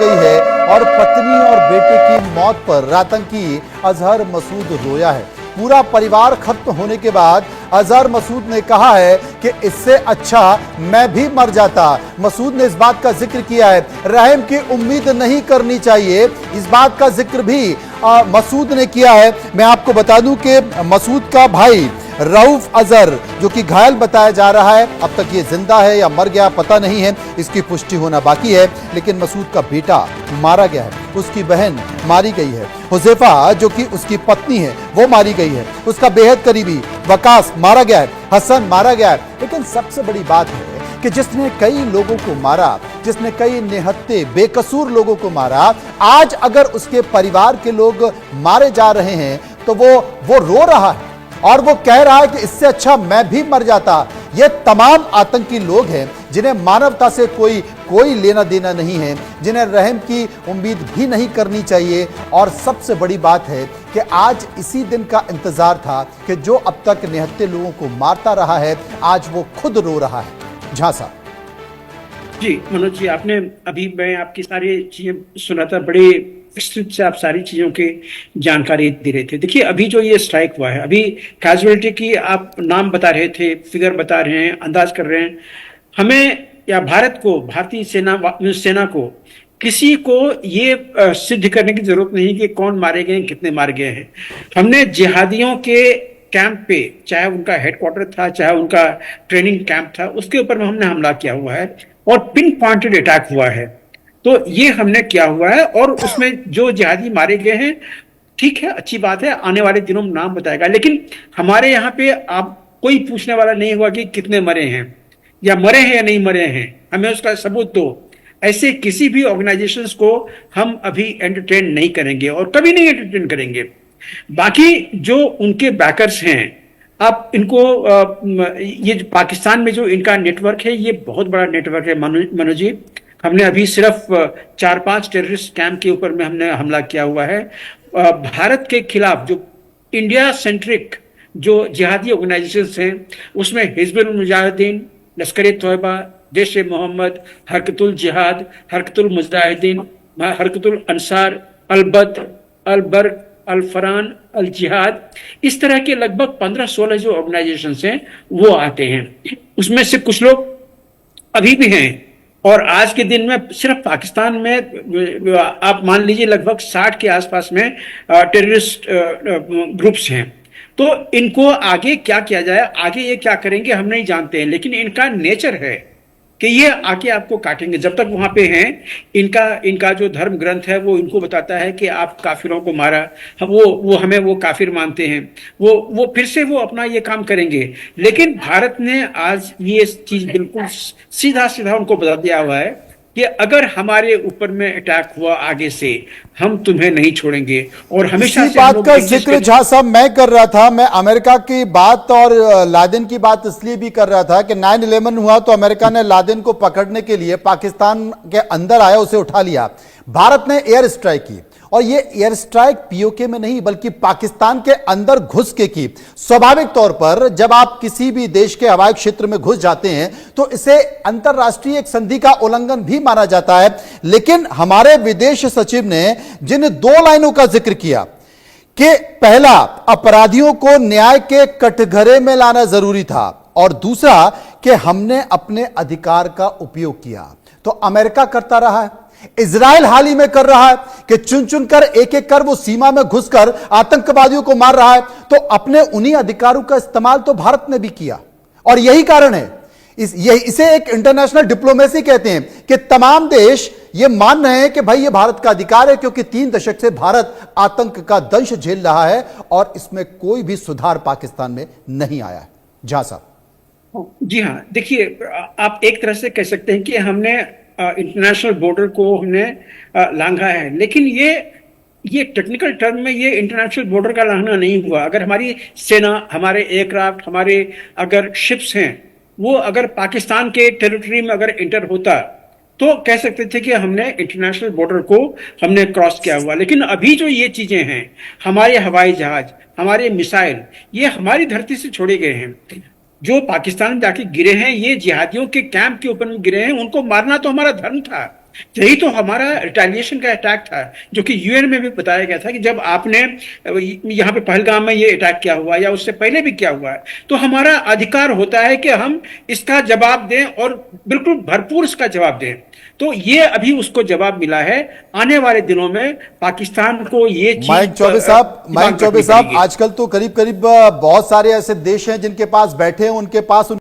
गई है और पत्नी और बेटे की मौत पर आतंकी अजहर मसूद रोया है। पूरा परिवार खत्म होने के बाद अजहर मसूद ने कहा है कि इससे अच्छा मैं भी मर जाता। मसूद ने इस बात का जिक्र किया है, रहम की उम्मीद नहीं करनी चाहिए, इस बात का जिक्र भी मसूद ने किया है। मैं आपको बता दूं कि मसूद का भाई रऊफ अजहर जो कि घायल बताया जा रहा है, अब तक ये जिंदा है या मर गया पता नहीं है, इसकी पुष्टि होना बाकी है। लेकिन मसूद का बेटा मारा गया है, उसकी बहन मारी गई है, हुज़ैफा जो कि उसकी पत्नी है वो मारी गई है, उसका बेहद करीबी वकास मारा गया है, हसन मारा गया है। लेकिन सबसे बड़ी बात है कि जिसने कई लोगों को मारा, जिसने कई निहत्ते बेकसूर लोगों को मारा, आज अगर उसके परिवार के लोग मारे जा रहे हैं तो वो रो रहा है और वो कह रहा है कि इससे अच्छा मैं भी मर जाता। ये तमाम आतंकी लोग हैं जिन्हें मानवता से कोई लेना देना नहीं है, जिन्हें रहम की उम्मीद भी नहीं करनी चाहिए। और सबसे बड़ी बात है कि आज इसी दिन का इंतजार था कि जो अब तक निहत्ते लोगों को मारता रहा है, आज वो खुद रो रहा है। झांसा जी मनोज जी, आपने अभी मैं आपकी सारी चीजें सुना था, बड़े विस्तृत से आप सारी चीजों की जानकारी दे रहे थे। देखिए, अभी जो ये स्ट्राइक हुआ है, अभी कैजुअलिटी की आप नाम बता रहे थे, फिगर बता रहे हैं, अंदाज कर रहे हैं। हमें या भारत को, भारतीय सेना को किसी को ये सिद्ध करने की जरूरत नहीं कि कौन मारे गए, कितने मारे गए हैं। हमने जिहादियों के कैंप पे, चाहे उनका हेडक्वार्टर था, चाहे उनका ट्रेनिंग कैंप था, उसके ऊपर में हमने हमला किया हुआ है और पिन पॉइंटेड अटैक हुआ है। तो ये हमने किया हुआ है और उसमें जो जिहादी मारे गए हैं, ठीक है, अच्छी बात है, आने वाले दिनों में नाम बताएगा। लेकिन हमारे यहाँ पे आप कोई पूछने वाला नहीं हुआ कि कितने मरे हैं या मरे हैं या नहीं मरे हैं, हमें उसका सबूत दो। ऐसे किसी भी ऑर्गेनाइजेशंस को हम अभी एंटरटेन नहीं करेंगे और कभी नहीं एंटरटेन करेंगे। बाकी जो उनके बैकर्स हैं, आप इनको ये पाकिस्तान में जो इनका नेटवर्क है, ये बहुत बड़ा नेटवर्क है मनोज जी। हमने अभी सिर्फ 4-5 टेररिस्ट कैंप के ऊपर में हमने हमला किया हुआ है। भारत के खिलाफ जो इंडिया सेंट्रिक जो जिहादी ऑर्गेनाइजेशंस हैं, उसमें हिजबुल मुजाहिदीन, लश्कर-ए-तौयबा, जैश-ए-मोहम्मद, हरकतुल जिहाद, हरकतुल मुजाहिदीन, हरकतुल अंसार, अल-बद्र, अल-बर्क, अल-फरान, अल-जिहाद, इस तरह के लगभग 15-16 जो ऑर्गेनाइजेशंस हैं वो आते हैं। उसमें से कुछ लोग अभी भी हैं और आज के दिन में सिर्फ पाकिस्तान में आप मान लीजिए लगभग 60 के आसपास में टेररिस्ट ग्रुप्स हैं। तो इनको आगे क्या किया जाए, आगे ये क्या करेंगे हम नहीं जानते हैं, लेकिन इनका नेचर है कि ये आके आपको काटेंगे। जब तक वहां पे हैं, इनका जो धर्म ग्रंथ है वो इनको बताता है कि आप काफिरों को मारा, वो हमें वो काफिर मानते हैं, वो फिर से वो अपना ये काम करेंगे। लेकिन भारत ने आज ये चीज बिल्कुल सीधा सीधा उनको बता दिया हुआ है कि अगर हमारे ऊपर में अटैक हुआ आगे से, हम तुम्हें नहीं छोड़ेंगे। और हमेशा इसी बात का जिक्र झा साहब मैं कर रहा था। मैं अमेरिका की बात और लादेन की बात इसलिए भी कर रहा था कि 9/11 हुआ तो अमेरिका ने लादेन को पकड़ने के लिए पाकिस्तान के अंदर आया, उसे उठा लिया। भारत ने एयर स्ट्राइक की और ये एयर स्ट्राइक पीओके में नहीं बल्कि पाकिस्तान के अंदर घुस के की। स्वाभाविक तौर पर जब आप किसी भी देश के हवाई क्षेत्र में घुस जाते हैं तो इसे अंतरराष्ट्रीय एक संधि का उल्लंघन भी माना जाता है। लेकिन हमारे विदेश सचिव ने जिन 2 लाइनों का जिक्र किया कि पहला, अपराधियों को न्याय के कटघरे में लाना जरूरी था, और दूसरा कि हमने अपने अधिकार का उपयोग किया, तो अमेरिका करता रहा है, इजराइल हाल ही में कर रहा है कि चुन चुन कर एक एक कर वो सीमा में घुसकर आतंकवादियों को मार रहा है। तो अपने उन्हीं अधिकारों का इस्तेमाल तो भारत ने भी किया और यही कारण है, इसे एक इंटरनेशनल डिप्लोमेसी कहते हैं कि तमाम देश ये मान रहे हैं कि भाई ये भारत का अधिकार है, क्योंकि 3 दशक से भारत आतंक का दंश झेल रहा है और इसमें कोई भी सुधार पाकिस्तान में नहीं आया है। झा साहब जी हाँ, देखिए, आप एक तरह से कह सकते हैं कि हमने इंटरनेशनल बॉर्डर को हमने लांघा है, लेकिन ये टेक्निकल टर्म में ये इंटरनेशनल बॉर्डर का लांघना नहीं हुआ। अगर हमारी सेना, हमारे एयरक्राफ्ट, हमारे अगर शिप्स हैं, वो अगर पाकिस्तान के टेरिटरी में अगर इंटर होता तो कह सकते थे कि हमने इंटरनेशनल बॉर्डर को हमने क्रॉस किया हुआ। लेकिन अभी जो ये चीजें हैं, हमारे हवाई जहाज, हमारे मिसाइल, ये हमारी धरती से छोड़े गए हैं। जो पाकिस्तान में जाके गिरे हैं, ये जिहादियों के कैंप के ऊपर में गिरे हैं। उनको मारना तो हमारा धर्म था, यही तो हमारा रिटेलिएशन का अटैक था, जो कि यूएन में भी बताया गया था कि जब आपने यहाँ पे पहलगाम में ये अटैक किया हुआ या उससे पहले भी क्या हुआ है, तो हमारा अधिकार होता है कि हम इसका जवाब दें और बिल्कुल भरपूर इसका जवाब दें। तो ये अभी उसको जवाब मिला है। आने वाले दिनों में पाकिस्तान को ये चीज मयंक चौबे साहब, आजकल तो करीब करीब बहुत सारे ऐसे देश हैं जिनके पास बैठे हैं, उनके पास